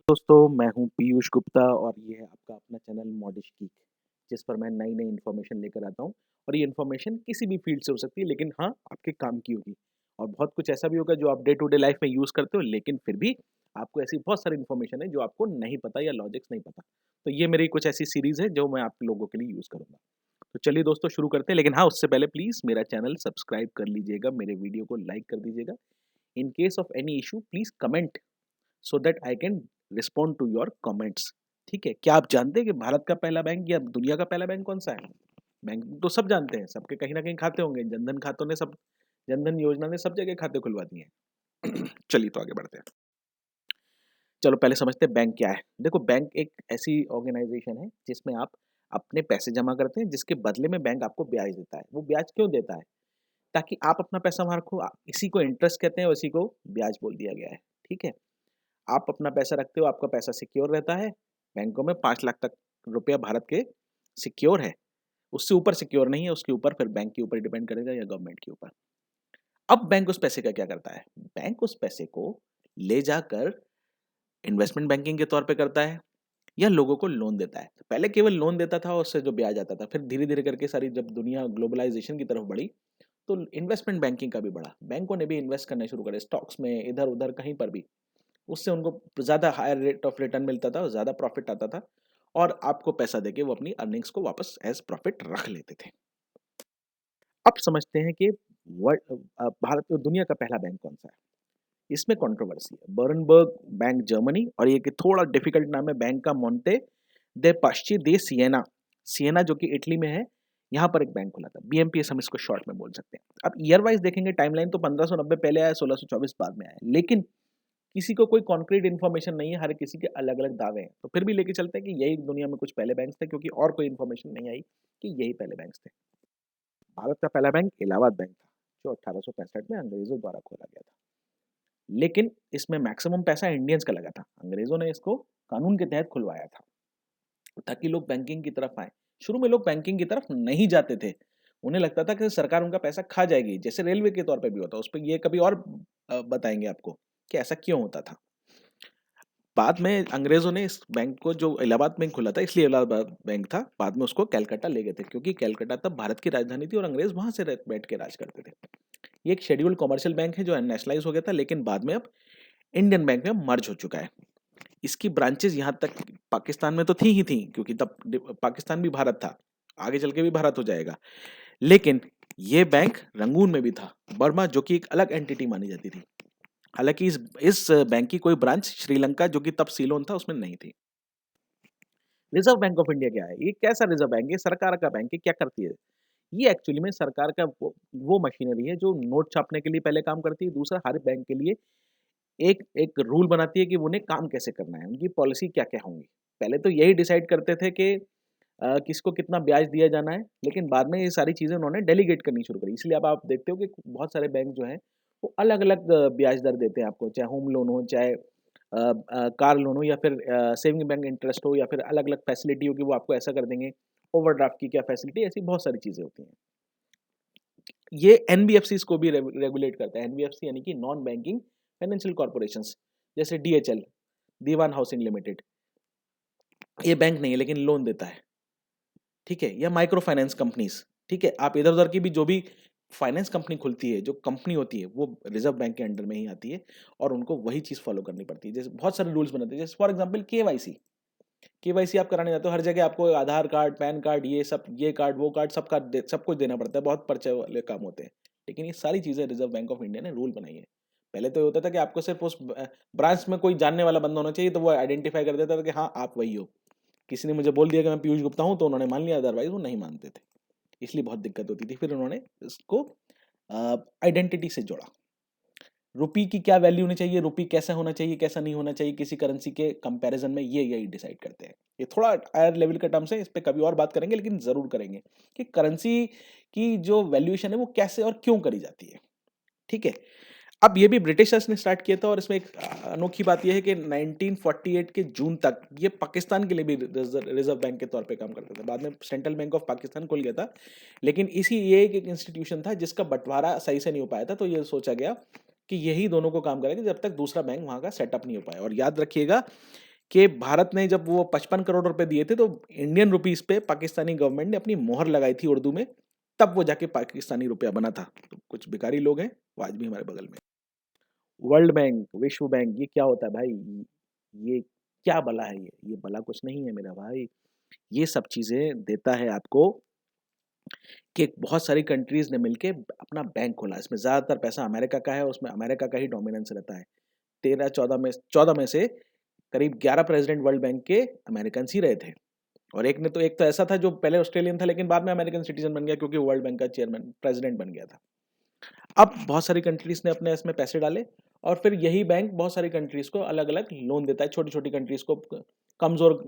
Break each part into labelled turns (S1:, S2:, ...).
S1: दोस्तों, मैं हूँ पीयूष गुप्ता और ये है आपका अपना चैनल मॉडिश गीक, जिस पर मैं नई-नई इन्फॉर्मेशन लेकर आता हूँ और ये इन्फॉर्मेशन किसी भी फील्ड से हो सकती है, लेकिन हाँ, आपके काम की होगी। और बहुत कुछ ऐसा भी होगा जो आप डे टू डे लाइफ में यूज़ करते हो, लेकिन फिर भी आपको ऐसी बहुत सारी इन्फॉर्मेशन है जो आपको नहीं पता या लॉजिक्स नहीं पता। तो ये मेरी कुछ ऐसी सीरीज़ है जो मैं आप लोगों के लिए यूज़ करूँगा। तो चलिए दोस्तों शुरू करते हैं, लेकिन हाँ, उससे पहले प्लीज़ मेरा चैनल सब्सक्राइब कर लीजिएगा, मेरे वीडियो को लाइक कर दीजिएगा। In case of any issue please comment so that I can respond to your comments. ठीक है, क्या आप जानते हैं कि भारत का पहला बैंक या दुनिया का पहला बैंक कौन सा है? बैंक तो सब जानते हैं, सबके कहीं ना कहीं खाते होंगे। जनधन खातों ने सब, जनधन योजना ने सब जगह खाते खुलवा दिए हैं। चलिए तो आगे बढ़ते हैं। चलो पहले समझते हैं बैंक क्या है। देखो, बैंक एक ऐसी ऑर्गेनाइजेशन है जिसमें आप अपने पैसे जमा करते हैं, जिसके बदले में बैंक आपको ब्याज देता है। वो ब्याज क्यों देता है? ताकि आप अपना पैसा वहां रखो। इसी को इंटरेस्ट कहते हैं, उसी को ब्याज बोल दिया गया है। ठीक है, आप अपना पैसा रखते हो, आपका पैसा सिक्योर रहता है। बैंकों में 5 लाख तक रुपया भारत के सिक्योर है। उससे ऊपर सिक्योर नहीं है, उसके ऊपर फिर बैंक के ऊपर डिपेंड करेगा या गवर्नमेंट के ऊपर। अब बैंक उस पैसे का क्या करता है? बैंक उस पैसे को ले जाकर इन्वेस्टमेंट बैंकिंग के तौर पे करता है या लोगों को लोन देता है। तो पहले केवल लोन देता था और उससे जो ब्याज आता था, फिर धीरे-धीरे करके सारी जब दुनिया ग्लोबलाइजेशन की तरफ बढ़ी, तो इन्वेस्टमेंट बैंकिंग का भी बढ़ा। बैंकों ने भी इन्वेस्ट करना शुरू करे स्टॉक्स में, इधर-उधर कहीं पर भी। उससे उनको ज़्यादा हायर रेट ऑफ रिटर्न मिलता था, ज़्यादा प्रॉफ़िट आता था और आपको पैसा देके वो अपनी अर्निंग्स को वापस एज़ प्रॉफ़िट रख लेते थे। अब समझते हैं कि भारत दुनिया का पहला बैंक कौन-सा है? इसमें कंट्रोवर्सी है। बेरेनबर्ग बैंक जर्मनी और ये कि थोड़ा डिफिकल्ट नाम है बैंक का, मोंटे दे पास्ची दी सिएना। सिएना जो कि इटली में है, यहाँ पर एक बैंक खुला था। बीएमपीएस हम इसको शॉर्ट में बोल सकते हैं। अब ईयर वाइज़ देखेंगे, टाइमलाइन तो 1590 पहले आया, 1624 बाद में आया। लेकिन किसी को कोई कॉन्क्रीट इन्फॉर्मेशन नहीं है, हर किसी के अलग-अलग दावे हैं। तो फिर भी लेके चलते हैं कि यही दुनिया में कुछ पहले बैंक्स थे, क्योंकि और कोई इन्फॉर्मेशन नहीं आई कि यही पहले बैंक्स थे। भारत का पहला बैंक इलाहाबाद बैंक था, जो 1865 में अंग्रेज़ों द्वारा खोला गया था। लेकिन इसमें मैक्सिमम पैसा इंडियंस का लगा था। अंग्रेज़ों ने इसको कानून के तहत खुलवाया था, ताकि लोग बैंकिंग की तरफ आएँ। शुरू में लोग बैंकिंग की तरफ नहीं जाते थे। उन्हें लगता था कि सरकार उनका पैसा खा जाएगी, जैसे रेलवे के तौर पे भी होता है। उसपे ये कभी और बताएँगे आपको कि ऐसा क्यों होता था। बाद में अंग्रेज़ों ने इस बैंक को, जो इलाहाबाद बैंक खुला था इसलिए इलाहाबाद बैंक था, बाद में उसको कलकत्ता ले गए थे, क्योंकि कलकत्ता तब भारत की राजधानी थी और अंग्रेज़ वहाँ से रह बैठ के राज करते थे। ये एक शेड्यूल्ड कमर्शियल बैंक है जो नेशनलाइज़ हो गया था, लेकिन बाद में अब इंडियन बैंक में मर्ज हो चुका है। इसकी ब्रांचेज़ यहाँ तक पाकिस्तान में तो थी ही थी, क्योंकि तब पाकिस्तान भी भारत था, आगे चल के भी भारत हो जाएगा। लेकिन ये बैंक रंगून में भी था, बर्मा जो कि एक अलग एंटिटी मानी जाती थी। हालाँकि इस बैंक की कोई ब्रांच श्रीलंका, जो कि तब सीलोन था, उसमें नहीं थी। रिज़र्व बैंक ऑफ इंडिया क्या है? ये कैसा रिज़र्व बैंक है? ये सरकार का बैंक है, क्या करती है? ये एक्चुअली में सरकार का वो मशीनरी है जो नोट छापने के लिए पहले काम करती है, दूसरा हर बैंक के लिए एक एक रूल बनाती है कि उन्हें काम कैसे करना है, उनकी पॉलिसी क्या-क्या होंगी। पहले तो यही डिसाइड करते थे कि किसको कितना ब्याज दिया जाना है, लेकिन बाद में ये सारी चीज़ें उन्होंने डेलीगेट करनी शुरू करी। इसलिए अब आप देखते हो कि बहुत सारे बैंक जो हैं, वो अलग-अलग ब्याज दर देते हैं आपको, चाहे होम लोन हो, चाहे कार लोन हो, या फिर सेविंग बैंक इंटरेस्ट हो, या फिर अलग-अलग फैसिलिटी हो कि वो आपको ऐसा कर देंगे। ओवरड्राफ्ट की क्या फैसिलिटी, ऐसी बहुत सारी चीज़ें होती हैं। ये एनबीएफसीज़ को भी रेगुलेट करता है। एनबीएफसी यानी कि नॉन बैंकिंग फाइनेंशियल कॉर्पोरेशंस, जैसे डीएचएल, दीवान हाउसिंग लिमिटेड। ये बैंक नहीं है लेकिन लोन देता है, ठीक है? या माइक्रो फाइनेंस कंपनीज़, ठीक है? आप इधर-उधर की भी जो भी फाइनेंस कंपनी खुलती है, जो कंपनी होती है, वो रिज़र्व बैंक के अंडर में ही आती है और उनको वही चीज़ फॉलो करनी पड़ती है। जैसे बहुत सारे रूल्स बनाते हैं, जैसे फॉर एग्ज़ाम्पल केवाईसी। केवाईसी आप कराने जाते हो, हर जगह आपको आधार कार्ड, पैन कार्ड, ये सब, ये कार्ड, वो कार्ड, सब कुछ देना पड़ता है, बहुत पर्चे वाले काम होते हैं। लेकिन ये सारी चीज़ें रिज़र्व बैंक ऑफ इंडिया ने रूल बनाई है। पहले तो ये होता था कि आपको सिर्फ़ उस ब्रांच में कोई जानने वाला बंदा होना चाहिए, तो वो आइडेंटिफ़ाई कर देता था कि हाँ, आप वही हो। किसी ने मुझे बोल दिया कि मैं पीयूष गुप्ता हूँ, तो उन्होंने मान लिया, अदरवाइज़ वो नहीं मानते थे। इसलिए बहुत दिक्कत होती थी। फिर उन्होंने इसको आइडेंटिटी से जोड़ा। रुपये की क्या वैल्यू होनी चाहिए, रुपये कैसा होना चाहिए, कैसा नहीं होना चाहिए किसी करेंसी के कंपैरिजन में, ये यही डिसाइड करते हैं। ये थोड़ा हायर लेवल का टर्म्स है, इस पे कभी और बात करेंगे, लेकिन ज़रूर करेंगे कि करेंसी की जो वैल्यूएशन है वो कैसे और क्यों करी जाती है, ठीक है? अब ये भी ब्रिटिशर्स ने स्टार्ट किया था और इसमें एक अनोखी बात ये है कि 1948 के जून तक ये पाकिस्तान के लिए भी रिज़र्व बैंक के तौर पे काम करता था। बाद में सेंट्रल बैंक ऑफ पाकिस्तान खुल गया था, लेकिन ये एक इंस्टीट्यूशन था जिसका बँटवारा सही से नहीं हो पाया था, तो ये सोचा गया कि यही दोनों को काम करेगा जब तक दूसरा बैंक वहाँ का सेटअप नहीं हो पाया। और याद रखिएगा कि भारत ने जब वो 55 करोड़ रुपए दिए थे तो इंडियन रुपीस पे पाकिस्तानी गवर्नमेंट ने अपनी मोहर लगाई थी उर्दू में, तब वो जाके पाकिस्तानी रुपया बना था। तो कुछ भिखारी लोग हैं, वो आज भी हमारे बगल में। वर्ल्ड बैंक, विश्व बैंक, ये क्या होता है भाई? ये क्या बला है ये? ये बला कुछ नहीं है मेरा भाई। ये सब चीज़ें देता है आपको कि बहुत सारी कंट्रीज़ ने मिलके अपना बैंक खोला। इसमें ज़्यादातर पैसा अमेरिका का है, उसमें अमेरिका का ही डोमिनेंस रहता है। 13-14 में से करीब 11 प्रेज़िडेंट वर्ल्ड बैंक के अमेरिकन्स ही रहे थे। और एक तो ऐसा था जो पहले ऑस्ट्रेलियन था लेकिन बाद में अमेरिकन सिटीज़न बन गया क्योंकि वर्ल्ड बैंक का चेयरमैन प्रेज़िडेंट बन गया था। अब बहुत सारी कंट्रीज़ ने अपने इसमें पैसे डाले और फिर यही बैंक बहुत सारी कंट्रीज़ को अलग-अलग लोन देता है, छोटी-छोटी कंट्रीज़ को, कमज़ोर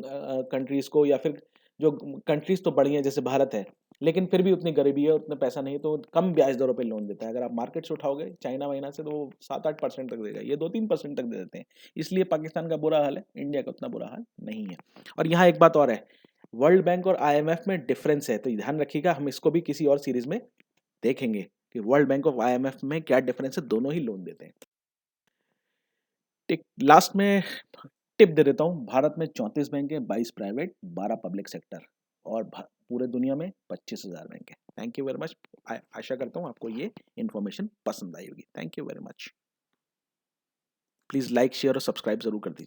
S1: कंट्रीज़ को, या फिर जो कंट्रीज़ तो बड़ी हैं जैसे भारत है, लेकिन फिर भी उतनी गरीबी है, उतना पैसा नहीं है तो कम ब्याज दरों पे लोन देता है। अगर आप मार्केट से उठाओगे चाइना-वाइना से तो वो 7-8% तक देगा, ये 2-3% तक दे देते हैं। इसलिए पाकिस्तान का बुरा हाल है, इंडिया का उतना बुरा हाल नहीं है। और यहाँ एक बात और है, वर्ल्ड बैंक और आईएमएफ में डिफरेंस है, तो ध्यान रखिएगा, हम इसको भी किसी और सीरीज़ में देखेंगे कि वर्ल्ड बैंक और आईएमएफ में क्या डिफरेंस है, दोनों ही लोन देते हैं। टिक लास्ट में टिप दे देता हूँ, भारत में 34 बैंक हैं, 22 प्राइवेट, 12 पब्लिक सेक्टर, और पूरे दुनिया में 25,000 बैंक हैं। Thank you very much. आशा करता हूँ आपको ये इन्फॉर्मेशन पसंद आई होगी। Thank you very much. Please like, share और सब्सक्राइब ज़रूर कर दीजिए।